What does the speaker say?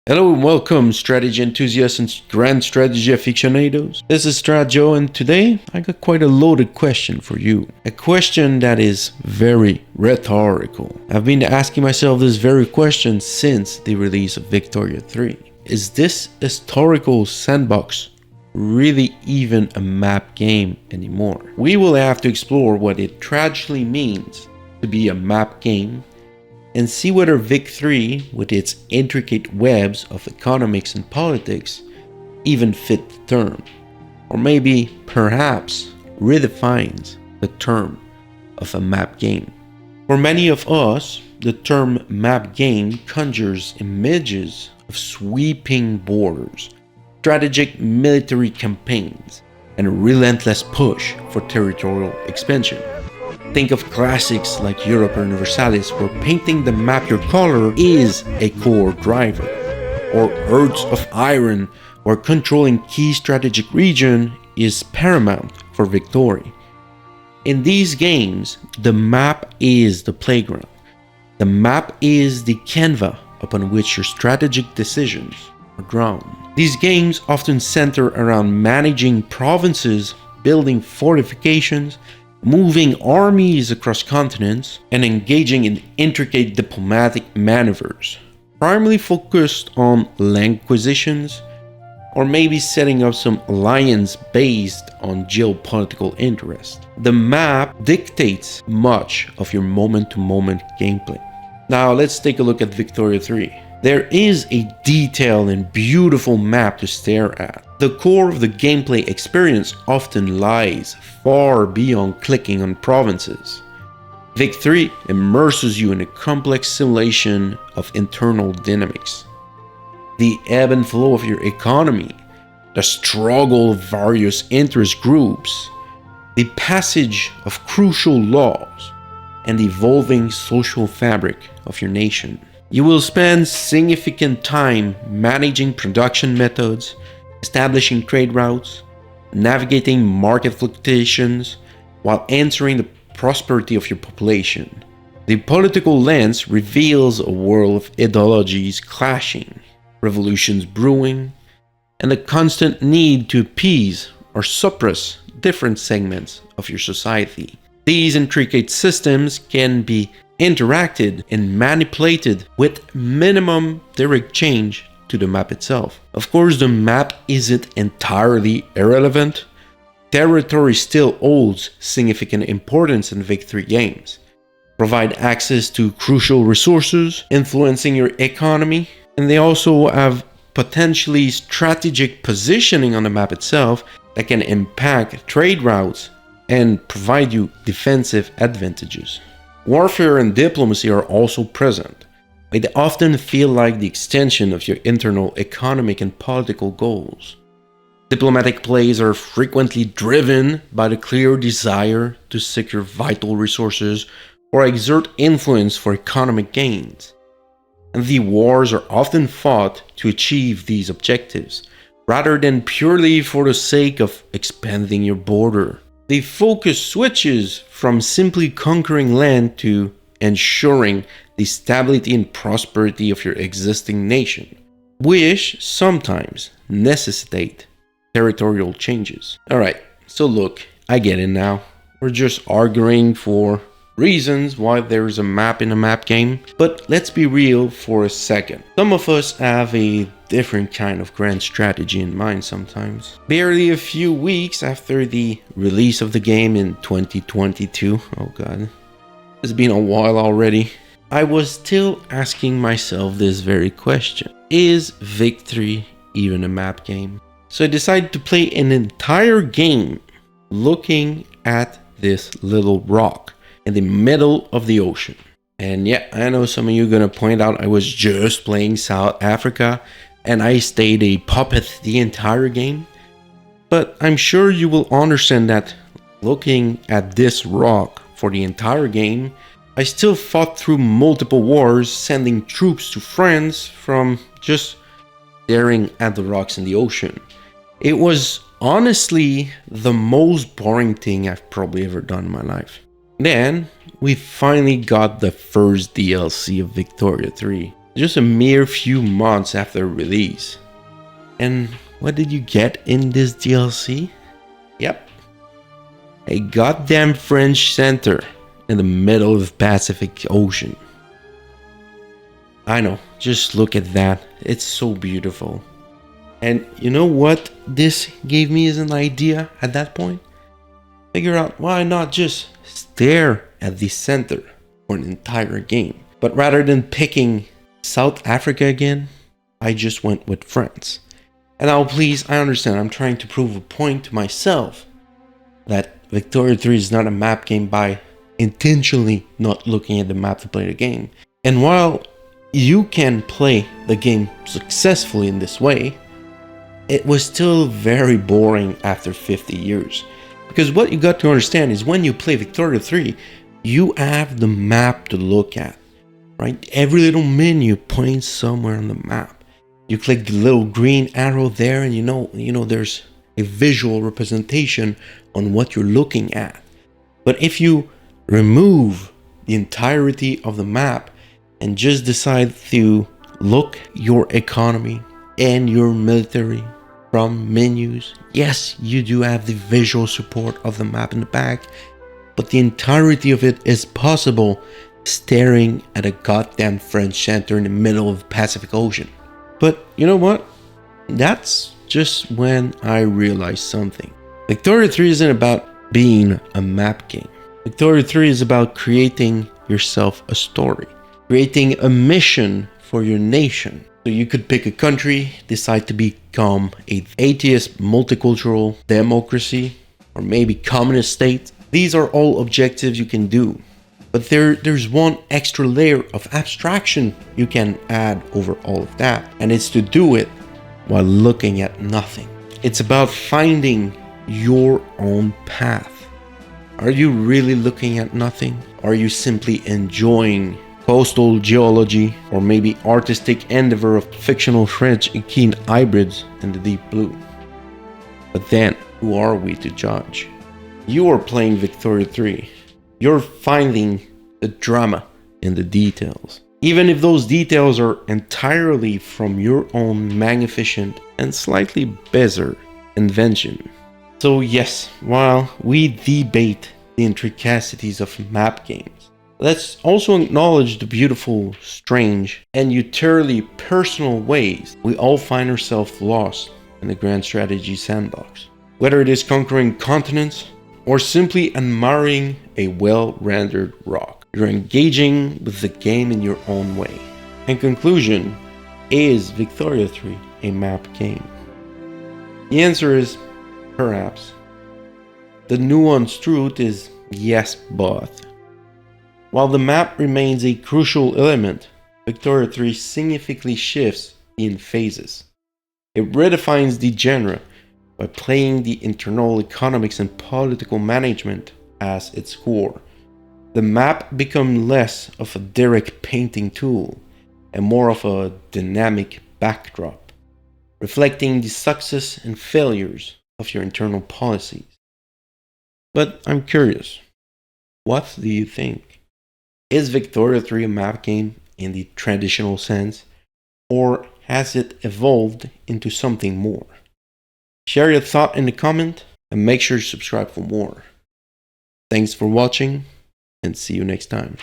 Hello and welcome, strategy enthusiasts and grand strategy aficionados. This is Strajo, and today I got quite a loaded question for you. A question that is very rhetorical. I've been asking myself this very question since the release of Victoria 3. Is this historical sandbox really even a map game anymore? We will have to explore what it tragically means to be a map game and see whether Vic 3, with its intricate webs of economics and politics, even fit the term, or maybe, perhaps, redefines the term of a map game. For many of us, the term map game conjures images of sweeping borders, strategic military campaigns, and a relentless push for territorial expansion. Think of classics like Europa Universalis, where painting the map your color is a core driver, or Hearts of Iron, where controlling key strategic region is paramount for victory. In these games, the map is the playground. The map is the canvas upon which your strategic decisions are drawn. These games often center around managing provinces, building fortifications, moving armies across continents, and engaging in intricate diplomatic maneuvers, primarily focused on land acquisitions, or maybe setting up some alliance based on geopolitical interest. The map dictates much of your moment-to-moment gameplay. Now let's take a look at Victoria 3. There is a detailed and beautiful map to stare at. The core of the gameplay experience often lies far beyond clicking on provinces. Vic 3 immerses you in a complex simulation of internal dynamics. The ebb and flow of your economy, the struggle of various interest groups, the passage of crucial laws, and the evolving social fabric of your nation. You will spend significant time managing production methods, establishing trade routes, navigating market fluctuations, while answering the prosperity of your population. The political lens reveals a world of ideologies clashing, revolutions brewing, and the constant need to appease or suppress different segments of your society. These intricate systems can be interacted and manipulated with minimum direct change to the map itself. Of course, the map isn't entirely irrelevant. Territory still holds significant importance in Vic 3 games. Provide access to crucial resources, influencing your economy, and they also have potentially strategic positioning on the map itself that can impact trade routes and provide you defensive advantages. Warfare and diplomacy are also present, but they often feel like the extension of your internal economic and political goals. Diplomatic plays are frequently driven by the clear desire to secure vital resources or exert influence for economic gains. And the wars are often fought to achieve these objectives, rather than purely for the sake of expanding your border. The focus switches from simply conquering land to ensuring the stability and prosperity of your existing nation, which sometimes necessitate territorial changes. Alright, so look, I get it now. We're just arguing for reasons why there is a map in a map game, but let's be real for a second. Some of us have a different kind of grand strategy in mind sometimes. Barely a few weeks after the release of the game in 2022, oh god, it's been a while already, I was still asking myself this very question. Is Vic 3 even a map game? So I decided to play an entire game looking at this little rock in the middle of the ocean. And yeah, I know some of you are gonna point out I was just playing South Africa and I stayed a puppet the entire game. But I'm sure you will understand that looking at this rock for the entire game, I still fought through multiple wars, sending troops to France from just staring at the rocks in the ocean. It was honestly the most boring thing I've probably ever done in my life. Then we finally got the first DLC of Victoria 3. just a mere few months after release. And what did you get in this DLC? Yep, a goddamn French center in the middle of the Pacific Ocean. I know, just look at that. It's so beautiful. And you know what this gave me as an idea at that point? Figure out why not just stare at the center for an entire game. But rather than picking South Africa again, I just went with France. And now please, I understand I'm trying to prove a point to myself that Victoria 3 is not a map game by intentionally not looking at the map to play the game. And while you can play the game successfully in this way, it was still very boring after 50 years. Because what you got to understand is when you play Victoria 3, you have the map to look at, right? Every little menu points somewhere on the map. You click the little green arrow there and you know there's a visual representation on what you're looking at. But if you remove the entirety of the map and just decide to look your economy and your military from menus, yes, you do have the visual support of the map in the back, but the entirety of it is possible staring at a goddamn French center in the middle of the Pacific Ocean. But you know what? That's just when I realized something. Victoria 3 isn't about being a map game. Victoria 3 is about creating yourself a story, creating a mission for your nation. So you could pick a country, decide to become an atheist multicultural democracy, or maybe communist state. These are all objectives you can do. But there's one extra layer of abstraction you can add over all of that. And it's to do it while looking at nothing. It's about finding your own path. Are you really looking at nothing? Are you simply enjoying coastal geology or maybe artistic endeavor of fictional French and keen hybrids in the deep blue? But then, who are we to judge? You are playing Victoria 3. You're finding the drama in the details. Even if those details are entirely from your own magnificent and slightly bizarre invention. So yes, while we debate the intricacies of map games, let's also acknowledge the beautiful, strange, and utterly personal ways we all find ourselves lost in the grand strategy sandbox. Whether it is conquering continents or simply admiring a well-rendered rock, you're engaging with the game in your own way. In conclusion, is Victoria 3 a map game? The answer is perhaps. The nuanced truth is yes, but. While the map remains a crucial element, Victoria 3 significantly shifts in phases. It redefines the genre by playing the internal economics and political management as its core. The map becomes less of a direct painting tool and more of a dynamic backdrop, reflecting the success and failures of your internal policies. But I'm curious, what do you think? Is Victoria 3 a map game in the traditional sense, or has it evolved into something more? Share your thought in the comment and make sure to subscribe for more. Thanks for watching and see you next time.